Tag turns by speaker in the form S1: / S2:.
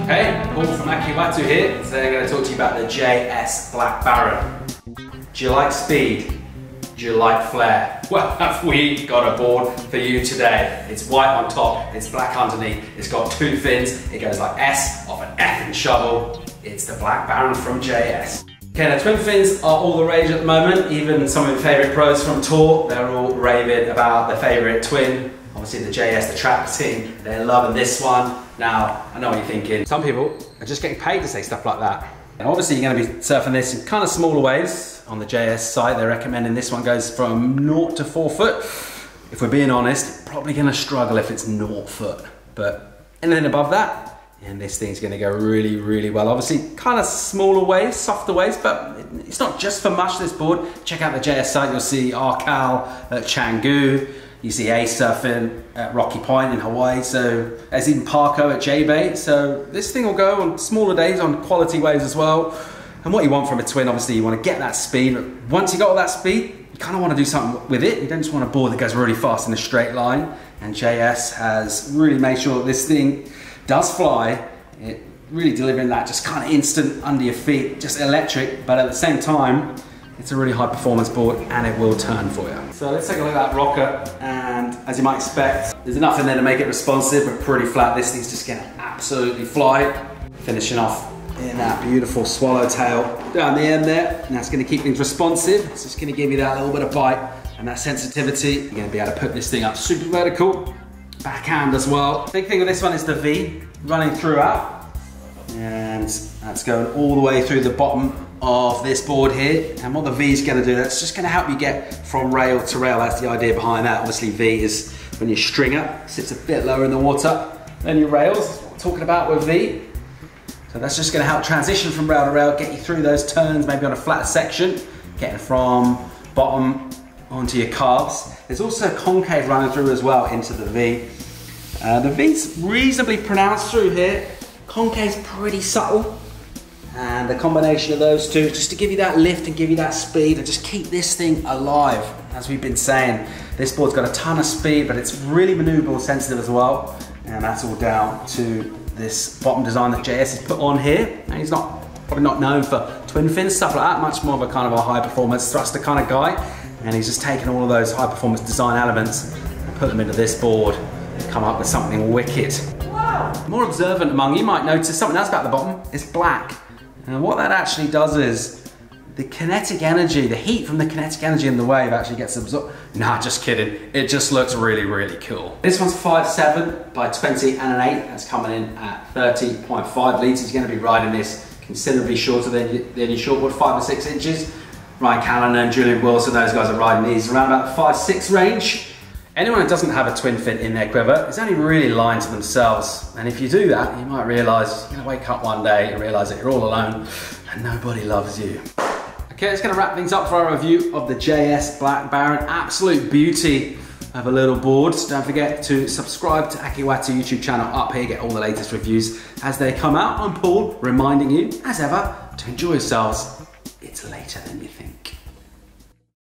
S1: Hey, Paul from Akewatu here. Today I'm going to talk to you about the JS Black Baron. Do you like speed? Do you like flair? Well, have we got a board for you today. It's white on top, it's black underneath, it's got two fins, it goes like S off an effing shovel. It's the Black Baron from JS. Okay, now twin fins are all the rage at the moment. Even some of your favourite pros from tour, they're all raving about their favourite twin. Obviously the JS, the track team, they're loving this one. Now, I know what you're thinking. Some people are just getting paid to say stuff like that. And obviously you're going to be surfing this in kind of smaller waves. On the JS site, they're recommending this one goes from 0 to 4 foot. If we're being honest, probably going to struggle if it's 0 foot. But anything above that, and this thing's going to go really, really well. Obviously, kind of smaller waves, softer waves, but it's not just for much, this board. Check out the JS site, you'll see Arcal at Canggu. You see Ace surfing at Rocky Point in Hawaii, so there's even Parko at J-Bay. So this thing will go on smaller days on quality waves as well. And what you want from a twin, obviously you want to get that speed. Once you got all that speed, you kind of want to do something with it. You don't just want a board that goes really fast in a straight line. And JS has really made sure that this thing does fly. It really delivering that just kind of instant under your feet, just electric, but at the same time, it's a really high performance board and it will turn for you. So let's take a look at that rocker, and as you might expect, there's enough in there to make it responsive but pretty flat. This thing's just gonna absolutely fly. Finishing off in that beautiful swallowtail down the end there, and that's gonna keep things responsive. It's just gonna give you that little bit of bite and that sensitivity. You're gonna be able to put this thing up super vertical, backhand as well. Big thing with this one is the V running throughout, and that's going all the way through the bottom of this board here. And what the V is going to do, that's just going to help you get from rail to rail. That's the idea behind that. Obviously V is when your stringer sits a bit lower in the water than your rails. That's what we're talking about with V. So that's just going to help transition from rail to rail, get you through those turns, maybe on a flat section, getting from bottom onto your calves. There's also concave running through as well into the V. The V's reasonably pronounced through here. Concave's pretty subtle. And the combination of those two, just to give you that lift and give you that speed and just keep this thing alive. As we've been saying, this board's got a ton of speed, but it's really maneuverable sensitive as well. And that's all down to this bottom design that JS has put on here. And he's probably not known for twin fins, stuff like that, much more of a kind of a high performance thruster kind of guy. And he's just taken all of those high performance design elements and put them into this board and come up with something wicked. Wow. More observant among you might notice something else about the bottom. It's black. And what that actually does is the kinetic energy, the heat from the kinetic energy in the wave actually gets absorbed. Nah, just kidding. It just looks really, really cool. This one's 5'7" by 20 and an 8. That's coming in at 30.5 litres. You're going to be riding this considerably shorter than your shortboard, 5 or 6 inches. Ryan Callan and Julian Wilson, those guys are riding these around about the 5'6" range. Anyone who doesn't have a twin fin in their quiver is only really lying to themselves. And if you do that, you might realise you're gonna wake up one day and realise that you're all alone and nobody loves you. Okay, it's gonna wrap things up for our review of the JS Black Baron. Absolute beauty of a little board. Don't forget to subscribe to Akewatu YouTube channel up here, get all the latest reviews as they come out. I'm Paul, reminding you, as ever, to enjoy yourselves. It's later than you think.